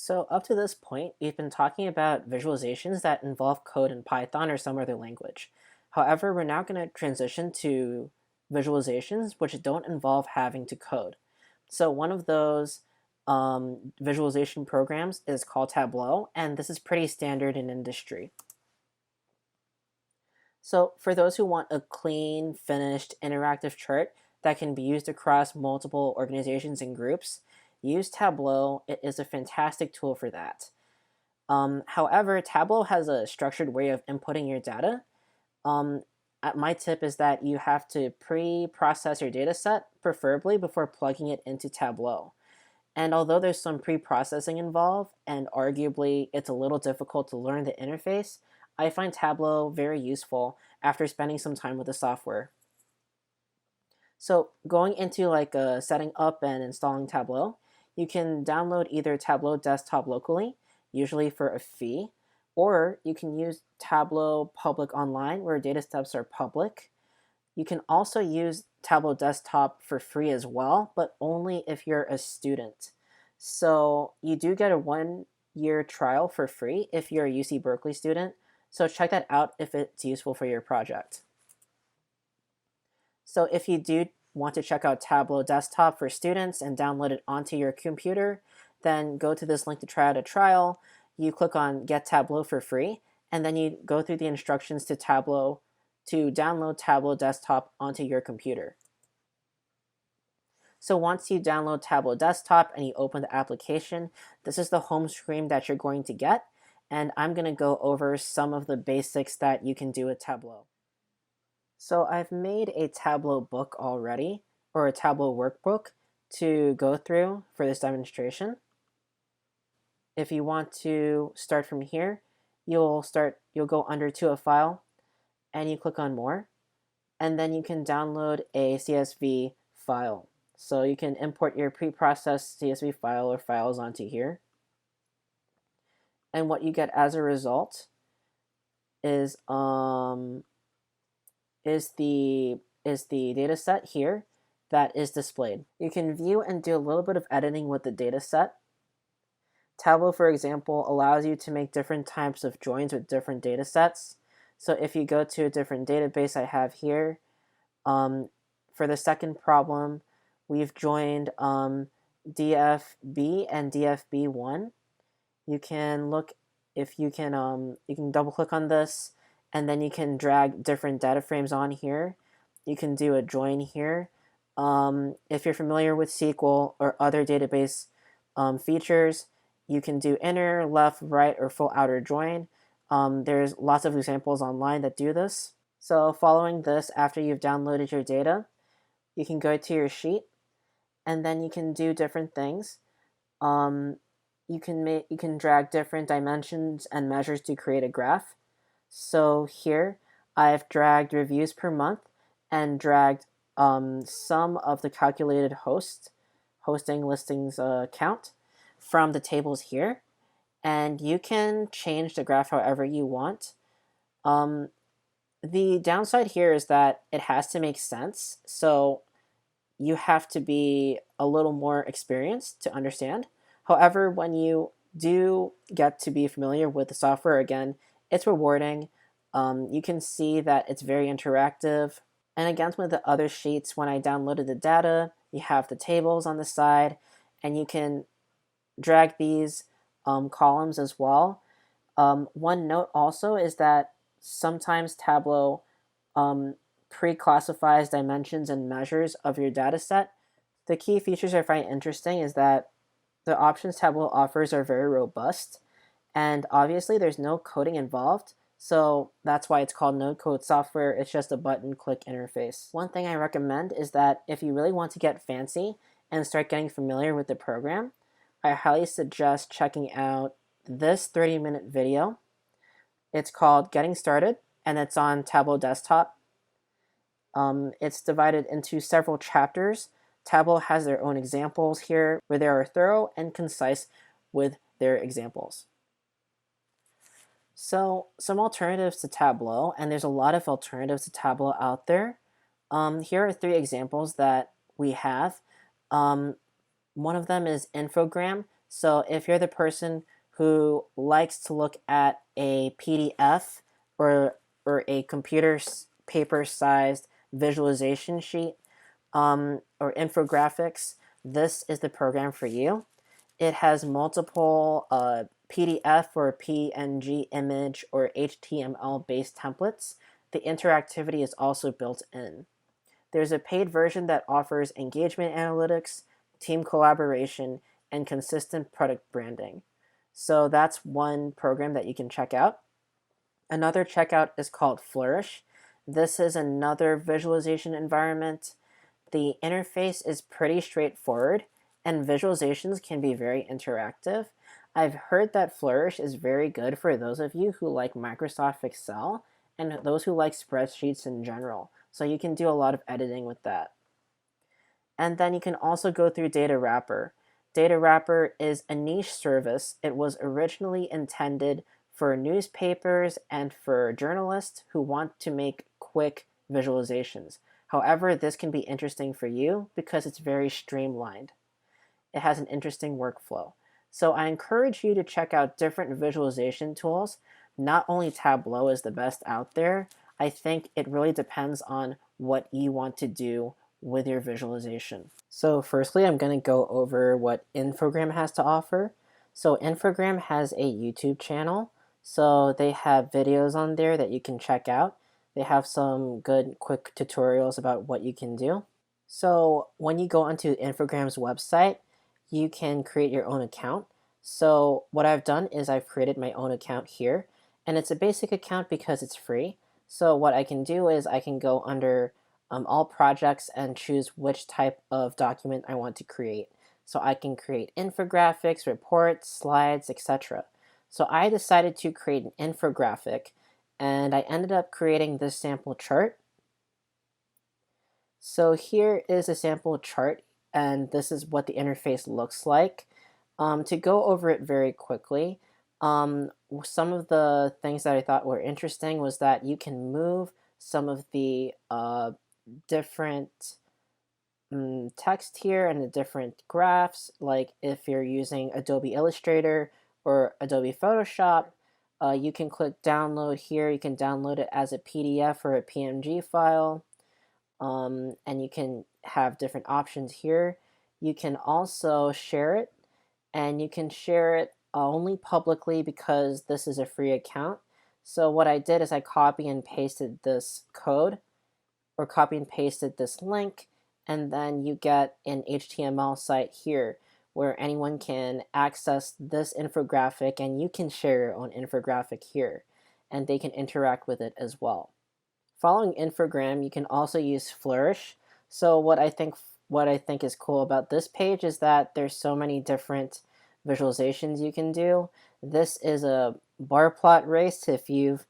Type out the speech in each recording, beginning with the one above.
So up to this point, we've been talking about visualizations that involve code in Python or some other language. However, we're now going to transition to visualizations which don't involve having to code. So one of those visualization programs is called Tableau, and this is pretty standard in industry. So for those who want a clean, finished, interactive chart that can be used across multiple organizations and groups, use Tableau. It is a fantastic tool for that. However, Tableau has a structured way of inputting your data. My tip is that you have to pre-process your data set, preferably before plugging it into Tableau. And although there's some pre-processing involved, and arguably it's a little difficult to learn the interface, I find Tableau very useful after spending some time with the software. So going into setting up and installing Tableau, you can download either Tableau Desktop locally, usually for a fee, or you can use Tableau Public Online, where data steps are public. You can also use Tableau Desktop for free as well, but only if you're a student. So you do get a 1-year trial for free if you're a UC Berkeley student, so check that out if it's useful for your project. So if you do want to check out Tableau Desktop for students and download it onto your computer, then go to this link to try out a trial. You click on Get Tableau for free, and then you go through the instructions to Tableau to download Tableau Desktop onto your computer. So once you download Tableau Desktop and you open the application, this is the home screen that you're going to get, and I'm going to go over some of the basics that you can do with Tableau. So I've made a Tableau book already, or a Tableau workbook, to go through for this demonstration. If you want to start from here, you'll go under to a file, and you click on more, and then you can download a CSV file. So you can import your pre-processed CSV file or files onto here. And what you get as a result is the data set here that is displayed. You can view and do a little bit of editing with the data set. Tableau, for example, allows you to make different types of joins with different data sets. So if you go to a different database I have here, for the second problem, we've joined DFB and DFB1. You can look if you can double click on this, and then you can drag different data frames on here. You can do a join here. If you're familiar with SQL or other database features, you can do inner, left, right, or full outer join. There's lots of examples online that do this. So following this, after you've downloaded your data, you can go to your sheet, and then you can do different things. You can drag different dimensions and measures to create a graph. So here, I've dragged reviews per month and dragged some of the calculated hosting listings count from the tables here. And you can change the graph however you want. The downside here is that it has to make sense. So you have to be a little more experienced to understand. However, when you do get to be familiar with the software again, it's rewarding. You can see that it's very interactive. And again, with the other sheets, when I downloaded the data, you have the tables on the side, and you can drag these columns as well. One note also is that sometimes Tableau pre-classifies dimensions and measures of your data set. The key features I find interesting is that the options Tableau offers are very robust, and obviously there's no coding involved, so that's why it's called no-code software. It's just a button-click interface. One thing I recommend is that if you really want to get fancy and start getting familiar with the program, I highly suggest checking out this 30-minute video. It's called Getting Started, and it's on Tableau Desktop. It's divided into several chapters. Tableau has their own examples here where they are thorough and concise with their examples. So some alternatives to Tableau, and there's a lot of alternatives to Tableau out there. Here are 3 examples that we have. One of them is Infogram. So if you're the person who likes to look at a PDF or a computer paper sized visualization sheet or infographics, this is the program for you. It has multiple PDF or PNG image or HTML based templates. The interactivity is also built in. There's a paid version that offers engagement analytics, team collaboration, and consistent product branding. So that's one program that you can check out. Another checkout is called Flourish. This is another visualization environment. The interface is pretty straightforward, and visualizations can be very interactive. I've heard that Flourish is very good for those of you who like Microsoft Excel and those who like spreadsheets in general. So you can do a lot of editing with that. And then you can also go through Datawrapper. Datawrapper is a niche service. It was originally intended for newspapers and for journalists who want to make quick visualizations. However, this can be interesting for you because it's very streamlined. It has an interesting workflow. So I encourage you to check out different visualization tools. Not only Tableau is the best out there, I think it really depends on what you want to do with your visualization. So firstly, I'm going to go over what Infogram has to offer. So Infogram has a YouTube channel. So they have videos on there that you can check out. They have some good quick tutorials about what you can do. So when you go onto Infogram's website, you can create your own account. So what I've done is I've created my own account here, and it's a basic account because it's free. So what I can do is I can go under all projects and choose which type of document I want to create. So I can create infographics, reports, slides, etc. So I decided to create an infographic, and I ended up creating this sample chart. So here is a sample chart, and this is what the interface looks like. To go over it very quickly, some of the things that I thought were interesting was that you can move some of the different text here and the different graphs, like if you're using Adobe Illustrator or Adobe Photoshop, you can click download here. You can download it as a PDF or a PNG file, and you can have different options here. You can also share it, and you can share it only publicly because this is a free account. So what I did is I copy and pasted this code or copy and pasted this link, and then you get an HTML site here where anyone can access this infographic, and you can share your own infographic here, and they can interact with it as well. Following Infogram, you can also use Flourish. So what I think is cool about this page is that there's so many different visualizations you can do. This is a bar plot race. If you've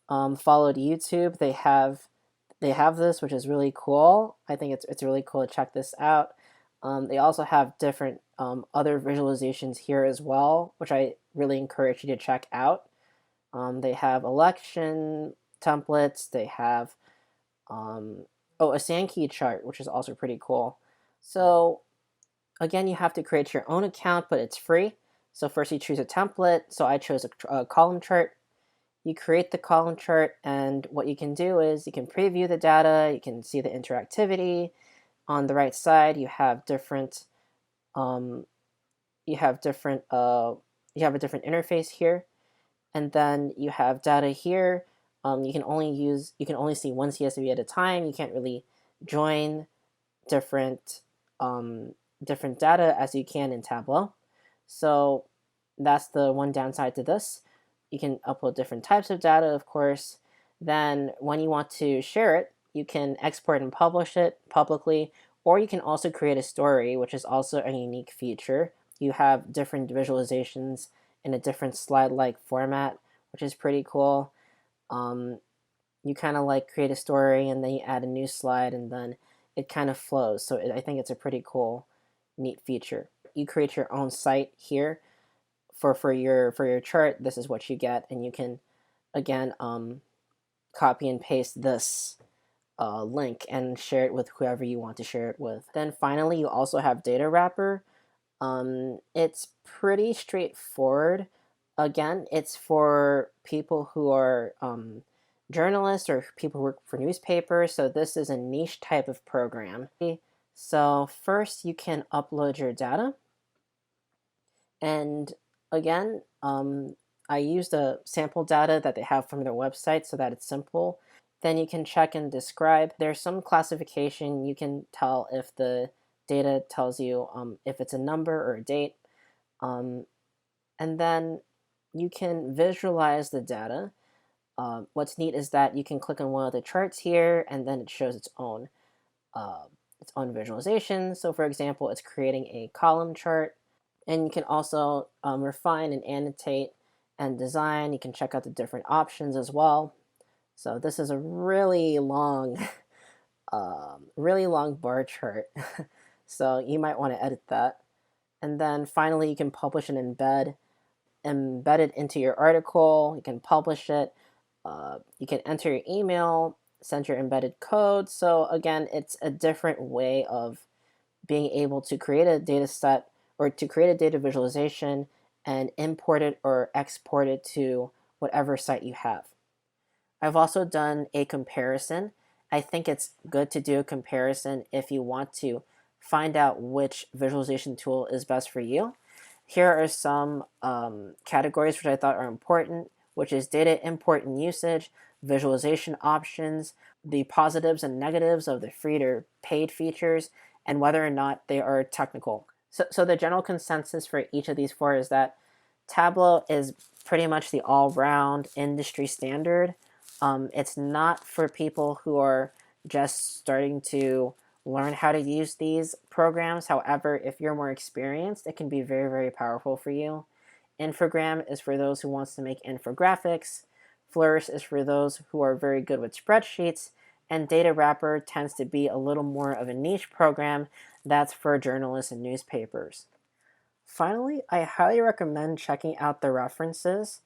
followed YouTube, they have this, which is really cool. I think it's really cool to check this out. They also have different other visualizations here as well, which I really encourage you to check out. They have election templates. They have a Sankey chart, which is also pretty cool. So again, you have to create your own account, but it's free. So first you choose a template. So I chose a column chart. You create the column chart, and what you can do is you can preview the data. You can see the interactivity. On the right side, you have different a different interface here, and then you have data here. You can only see one CSV at a time. You can't really join different data as you can in Tableau. So that's the one downside to this. You can upload different types of data, of course. Then when you want to share it, you can export and publish it publicly, or you can also create a story, which is also a unique feature. You have different visualizations in a different slide-like format, which is pretty cool. You kind of like create a story and then you add a new slide and then it kind of flows. So I think it's a pretty cool, neat feature. You create your own site here for your chart. This is what you get, and you can again copy and paste this link and share it with whoever you want to share it with. Then finally, you also have Datawrapper. It's pretty straightforward. Again, it's for people who are journalists or people who work for newspapers, so this is a niche type of program. So first you can upload your data, and again, I used the sample data that they have from their website so that it's simple. Then you can check and describe. There's some classification. You can tell if the data tells you if it's a number or a date. And then you can visualize the data. What's neat is that you can click on one of the charts here, and then it shows its own visualization. So for example, it's creating a column chart. And you can also refine and annotate and design. You can check out the different options as well. So this is a really long, really long bar chart. So you might want to edit that. And then finally, you can publish and embed it into your article. You can publish it. You can enter your email, send your embedded code. So again, it's a different way of being able to create a data set or to create a data visualization and import it or export it to whatever site you have. I've also done a comparison. I think it's good to do a comparison if you want to find out which visualization tool is best for you. Here are some categories which I thought are important, which is data import and usage, visualization options, the positives and negatives of the free or paid features, and whether or not they are technical. So the general consensus for each of these four is that Tableau is pretty much the all-round industry standard. It's not for people who are just starting to learn how to use these programs. However, if you're more experienced, it can be very, very powerful for you. Infogram is for those who wants to make infographics. Flourish is for those who are very good with spreadsheets. And Datawrapper tends to be a little more of a niche program that's for journalists and newspapers. Finally, I highly recommend checking out the references.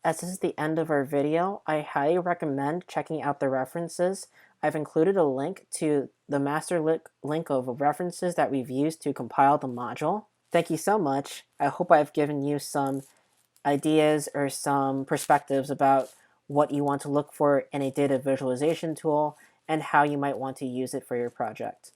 As this is the end of our video, I highly recommend checking out the references. I've included a link to the master link of references that we've used to compile the module. Thank you so much. I hope I've given you some ideas or some perspectives about what you want to look for in a data visualization tool and how you might want to use it for your project.